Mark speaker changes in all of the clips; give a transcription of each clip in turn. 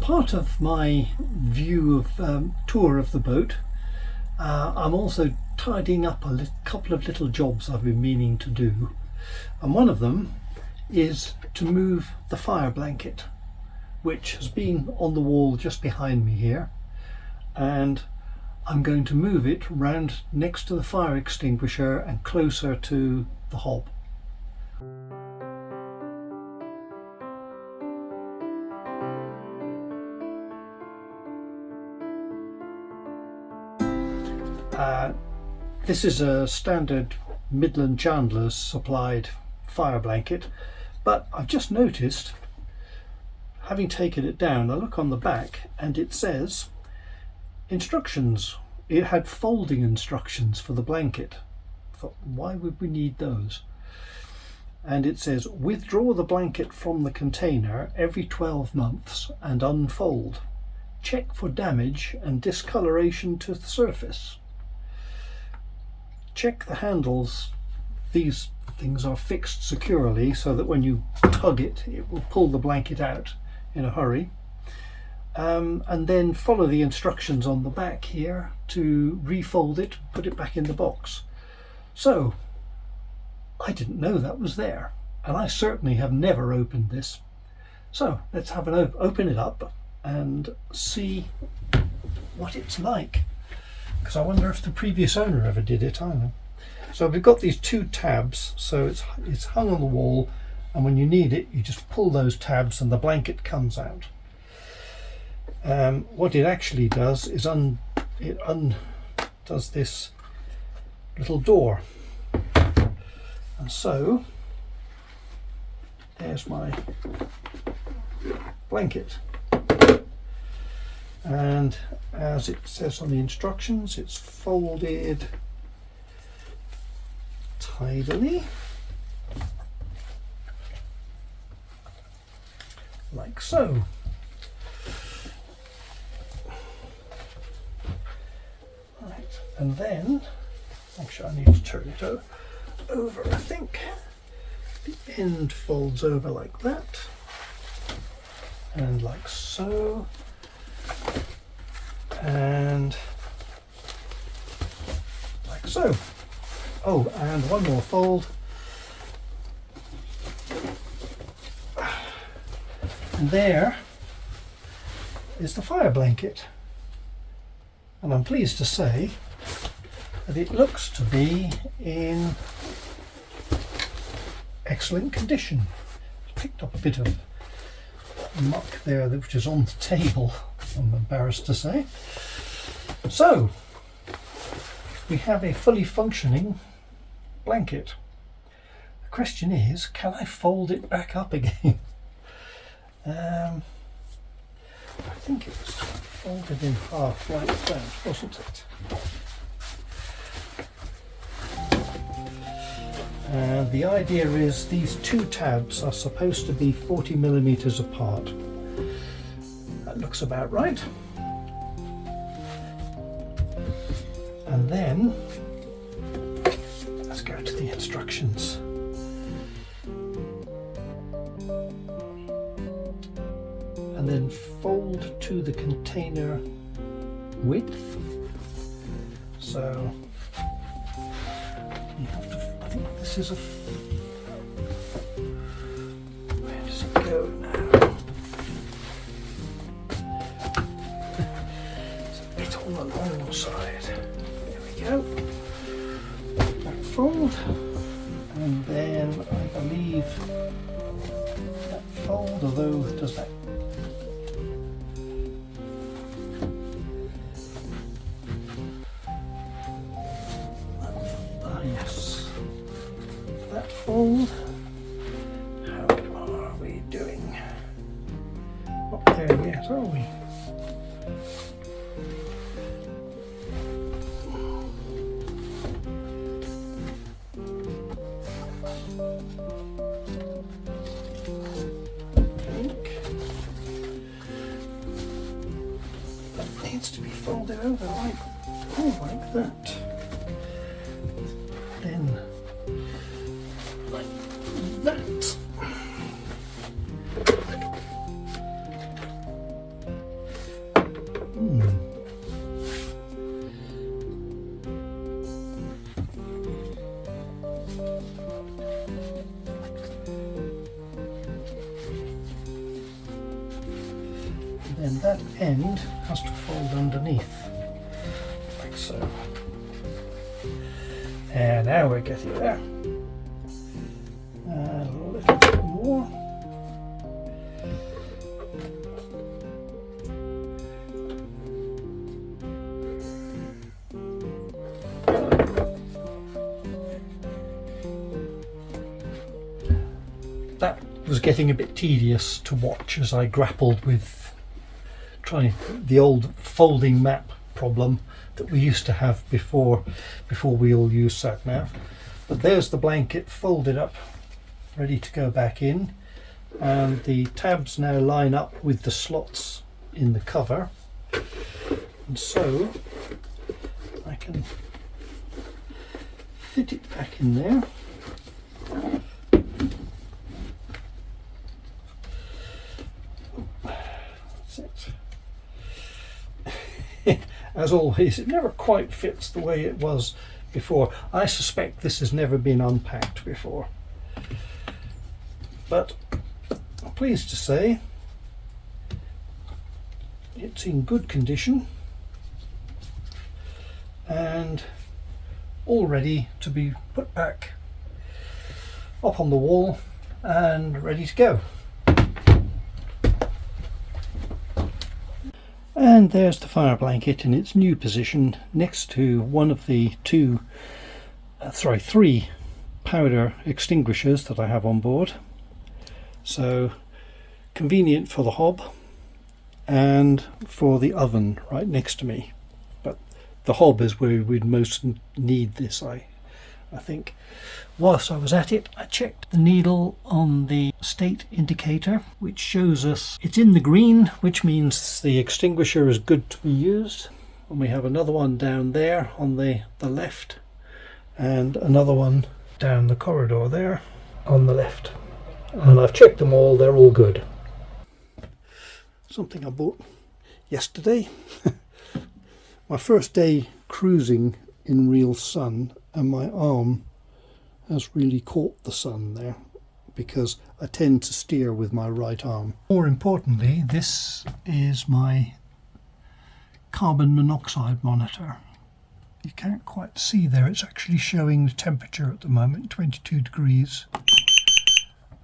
Speaker 1: part of my view of tour of the boat, I'm also tidying up a couple of little jobs I've been meaning to do, and one of them is to move the fire blanket, which has been on the wall just behind me here, and I'm going to move it round next to the fire extinguisher and closer to the hob. This is a standard Midland Chandler's supplied fire blanket, but I've just noticed, having taken it down, I look on the back and it says instructions. It had folding instructions for the blanket. I thought, why would we need those? And it says, withdraw the blanket from the container every 12 months and unfold. Check for damage and discoloration to the surface. Check the handles. These things are fixed securely so that when you tug it, it will pull the blanket out in a hurry. And then follow the instructions on the back here to refold it, put it back in the box. So I didn't know that was there, and I certainly have never opened this. So let's have an open it up and see what it's like, because I wonder if the previous owner ever did it either. So we've got these two tabs, so it's hung on the wall, and when you need it you just pull those tabs and the blanket comes out. What it actually does is it undoes this little door, and so there's my blanket, and as it says on the instructions, it's folded tidily like so. Right, and then actually I need to turn it over. I think the end folds over like that and like so, and like so. Oh, and one more fold, and there is the fire blanket, and I'm pleased to say that it looks to be in excellent condition. Picked up a bit of muck there which is on the table, I'm embarrassed to say. So we have a fully functioning blanket. The question is, can I fold it back up again? I think it was folded in half like that, wasn't it? And the idea is these two tabs are supposed to be 40mm apart. That looks about right. And then let's go to the instructions. And then fold to the container width. So you have to, I think this is where does it go now? It's a bit on the long side. There we go. That fold, and then I believe that fold, although does that yes, that fold. How are we doing? Not there yet, are we? I think that needs to be folded over like that. Then like that. Then that end has to fold underneath, like so. And now we're getting there. A little bit more. That was getting a bit tedious to watch as I grappled with trying the old folding map problem that we used to have before we all used sat-nav. But there's the blanket folded up, ready to go back in, and the tabs now line up with the slots in the cover, and so I can fit it back in there. That's it. As always, it never quite fits the way it was before. I suspect this has never been unpacked before, but I'm pleased to say it's in good condition and all ready to be put back up on the wall and ready to go. And there's the fire blanket in its new position next to one of the three powder extinguishers that I have on board. So convenient for the hob and for the oven right next to me. But the hob is where we'd most need this, I think. Whilst I was at it, I checked the needle on the state indicator, which shows us it's in the green, which means the extinguisher is good to be used. And we have another one down there on the left, and another one down the corridor there on the left. And I've checked them all, they're all good. Something I bought yesterday. My first day cruising in real sun, and my arm has really caught the sun there because I tend to steer with my right arm. More importantly, this is my carbon monoxide monitor. You can't quite see there, it's actually showing the temperature at the moment, 22 degrees.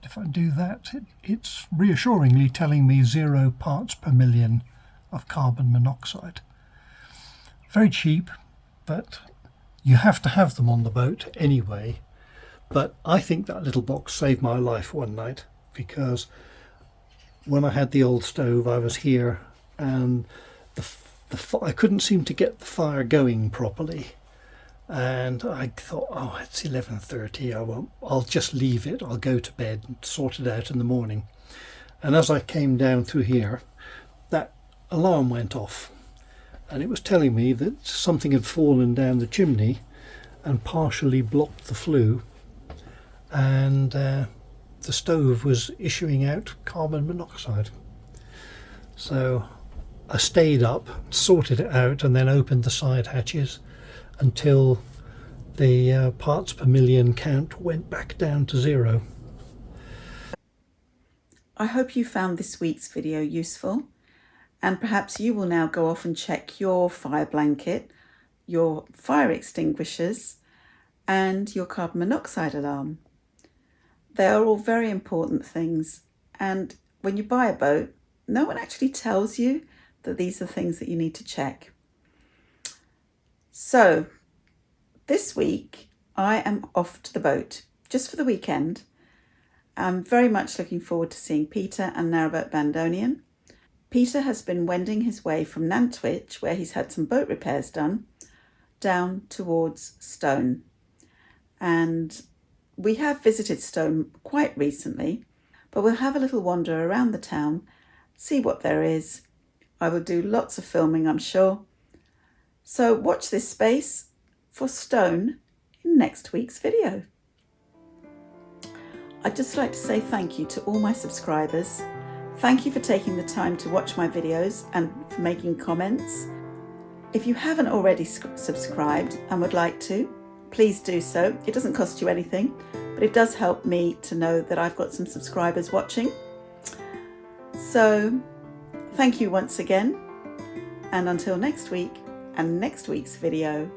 Speaker 1: If I do that, it's reassuringly telling me 0 parts per million of carbon monoxide. Very cheap, but you have to have them on the boat anyway. But I think that little box saved my life one night, because when I had the old stove I was here and I couldn't seem to get the fire going properly, and I thought, oh, it's 11:30, I'll just leave it, I'll go to bed and sort it out in the morning. And as I came down through here, that alarm went off and it was telling me that something had fallen down the chimney and partially blocked the flue, and the stove was issuing out carbon monoxide. So I stayed up, sorted it out, and then opened the side hatches until the parts per million count went back down to 0.
Speaker 2: I hope you found this week's video useful, and perhaps you will now go off and check your fire blanket, your fire extinguishers, and your carbon monoxide alarm. They are all very important things, and when you buy a boat, no one actually tells you that these are things that you need to check. So this week I am off to the boat just for the weekend. I'm very much looking forward to seeing Peter and Narrowboat Bandoneon. Peter has been wending his way from Nantwich, where he's had some boat repairs done, down towards Stone. And we have visited Stone quite recently, but we'll have a little wander around the town, see what there is. I will do lots of filming, I'm sure. So watch this space for Stone in next week's video. I'd just like to say thank you to all my subscribers. Thank you for taking the time to watch my videos and for making comments. If you haven't already subscribed and would like to, please do so. It doesn't cost you anything, but it does help me to know that I've got some subscribers watching. So thank you once again, and until next week and next week's video.